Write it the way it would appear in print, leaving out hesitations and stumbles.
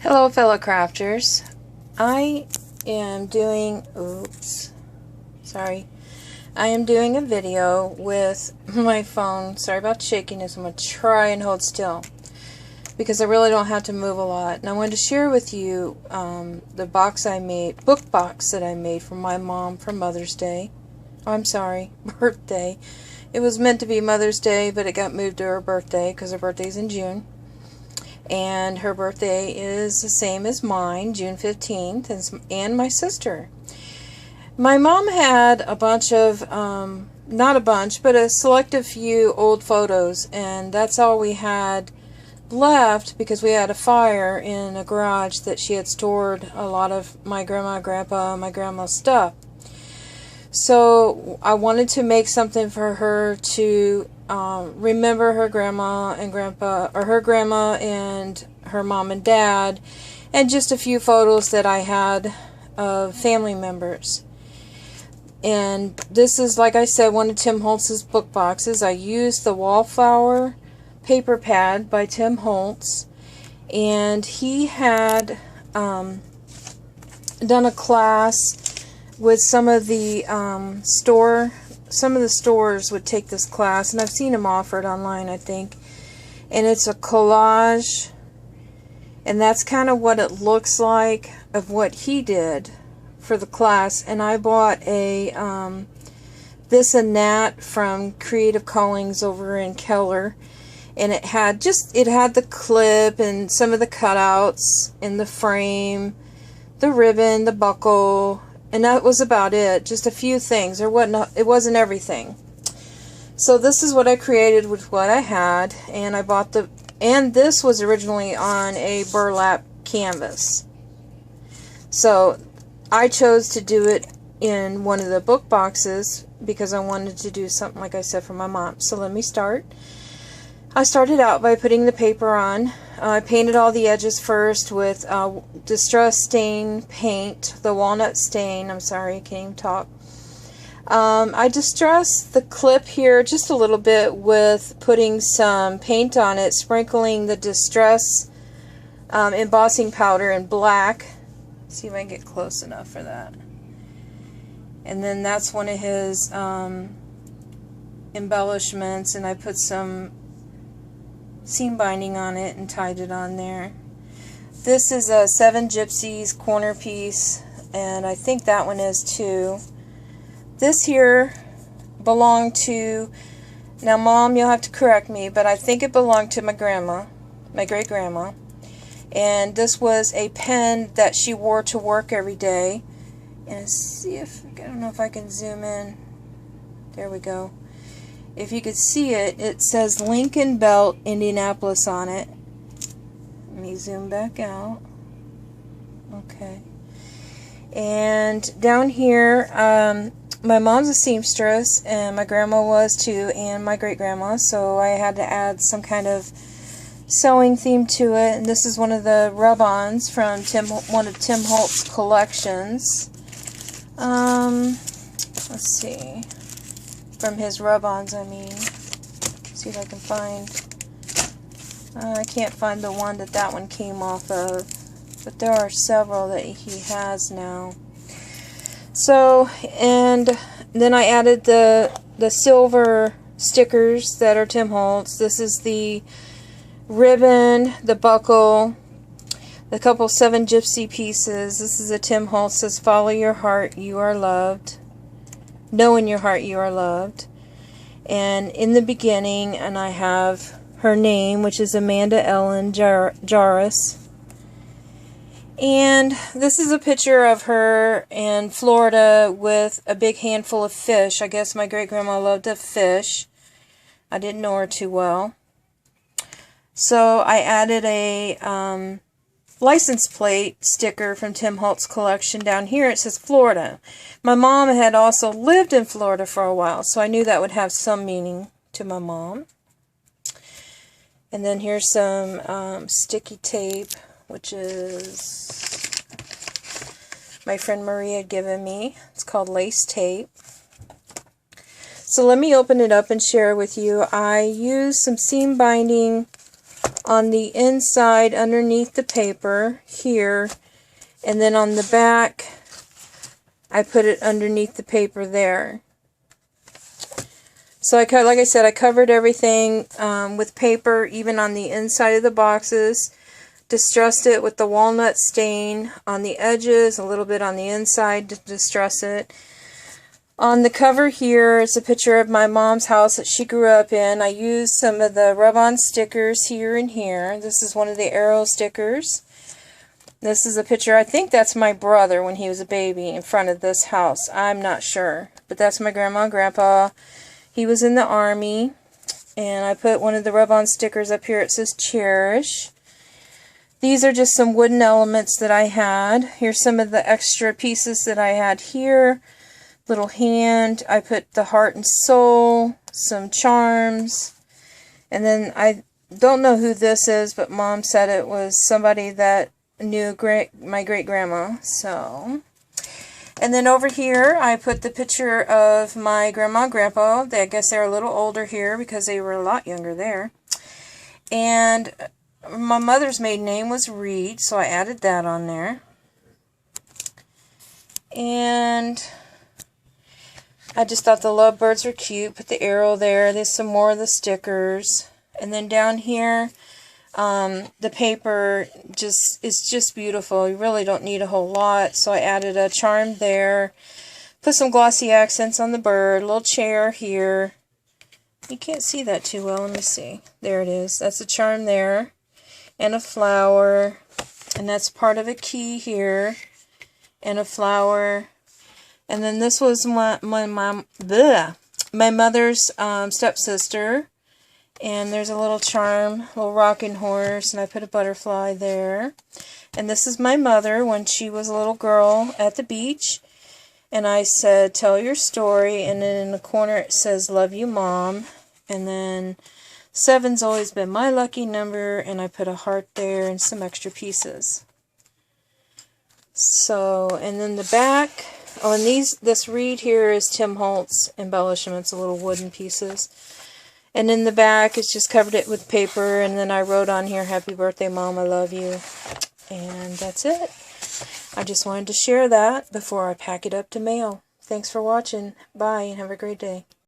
Hello fellow crafters. I am doing I am doing a video with my phone. Sorry about shakiness. I'm going to try and hold still because I really don't have to move a lot. And I wanted to share with you the book box that I made for my mom for Mother's Day. Birthday. It was meant to be Mother's Day, but it got moved to her birthday because her birthday's in June. And her birthday is the same as mine, June 15th, and my sister. My mom had a bunch of, not a bunch, but a selective few old photos, and that's all we had left because we had a fire in a garage that she had stored a lot of my grandma, grandpa, my grandma's stuff. So I wanted to make something for her to remember her grandma and grandpa, or her grandma and her mom and dad, and just a few photos that I had of family members. And this is, like I said, one of Tim Holtz's book boxes. I used the Wallflower paper pad by Tim Holtz, and he had done a class with some of the stores would take this class, and I've seen them offered online, I think. And it's a collage, and that's kind of what it looks like of what he did for the class. And I bought a this and that from Creative Callings over in Keller, and it had the clip and some of the cutouts in the frame, the ribbon, the buckle. And that was about it. Just a few things. It wasn't everything. So this is what I created with what I had. And I bought and this was originally on a burlap canvas. So I chose to do it in one of the book boxes because I wanted to do something, like I said, for my mom. So let me start. I started out by putting the paper on. I painted all the edges first with Distress Stain paint, the walnut stain. I'm sorry, I can't even talk. I distressed the clip here just a little bit with putting some paint on it, sprinkling the Distress embossing powder in black. Let's see if I can get close enough for that. And then that's one of his embellishments, and I put some seam binding on it and tied it on there. This is a Seven Gypsies corner piece, and I think that one is too. This here belonged to, now Mom, you'll have to correct me, but I think it belonged to my grandma, my great grandma. And this was a pen that she wore to work every day. And see if, I don't know if I can zoom in. There we go. If you could see it, it says Lincoln Belt, Indianapolis on it. Let me zoom back out. Okay. And down here, my mom's a seamstress, and my grandma was too, and my great-grandma, so I had to add some kind of sewing theme to it. And this is one of the rub-ons from one of Tim Holtz's collections. Let's see. From his rub-ons, I mean. See if I can find. I can't find the one that one came off of, but there are several that he has now. So, and then I added the silver stickers that are Tim Holtz. This is the ribbon, the buckle, the couple Seven Gypsy pieces. This is a Tim Holtz, says follow your heart, you are loved. Know in your heart you are loved. And in the beginning, and I have her name, which is Amanda Ellen Jarvis. And this is a picture of her in Florida with a big handful of fish. I guess my great-grandma loved to fish. I didn't know her too well. So I added a license plate sticker from Tim Holtz's collection. Down here it says Florida. My mom had also lived in Florida for a while, so I knew that would have some meaning to my mom. And then here's some sticky tape, which is my friend Maria had given me. It's called lace tape. So let me open it up and share with you. I used some seam binding on the inside underneath the paper here, and then on the back I put it underneath the paper there. So like I said, I covered everything with paper, even on the inside of the boxes. Distressed it with the walnut stain on the edges, a little bit on the inside to distress it. On the cover here is a picture of my mom's house that she grew up in. I used some of the rub-on stickers here and here. This is one of the arrow stickers. This is a picture, I think that's my brother when he was a baby in front of this house. I'm not sure. But that's my grandma and grandpa. He was in the army. And I put one of the rub-on stickers up here. It says Cherish. These are just some wooden elements that I had. Here's some of the extra pieces that I had here. Little hand. I put the heart and soul. Some charms. And then I don't know who this is, but Mom said it was somebody that knew my great-grandma. So, and then over here I put the picture of my grandma and grandpa. I guess they're a little older here because they were a lot younger there. And my mother's maiden name was Reed, so I added that on there. And I just thought the lovebirds were cute. Put the arrow there. There's some more of the stickers. And then down here, the paper is just beautiful. You really don't need a whole lot. So I added a charm there. Put some glossy accents on the bird. A little chair here. You can't see that too well. Let me see. There it is. That's a charm there. And a flower, and that's part of a key here, and a flower. And then this was my mother's stepsister, and there's a little charm, a little rocking horse, and I put a butterfly there. And this is my mother when she was a little girl at the beach, and I said, tell your story, and then in the corner it says, love you, Mom. And then 7's always been my lucky number, and I put a heart there and some extra pieces. So, and then the back, oh, and this reed here is Tim Holtz embellishments, the little wooden pieces. And in the back, it's just covered it with paper, and then I wrote on here, happy birthday, Mom, I love you. And that's it. I just wanted to share that before I pack it up to mail. Thanks for watching. Bye, and have a great day.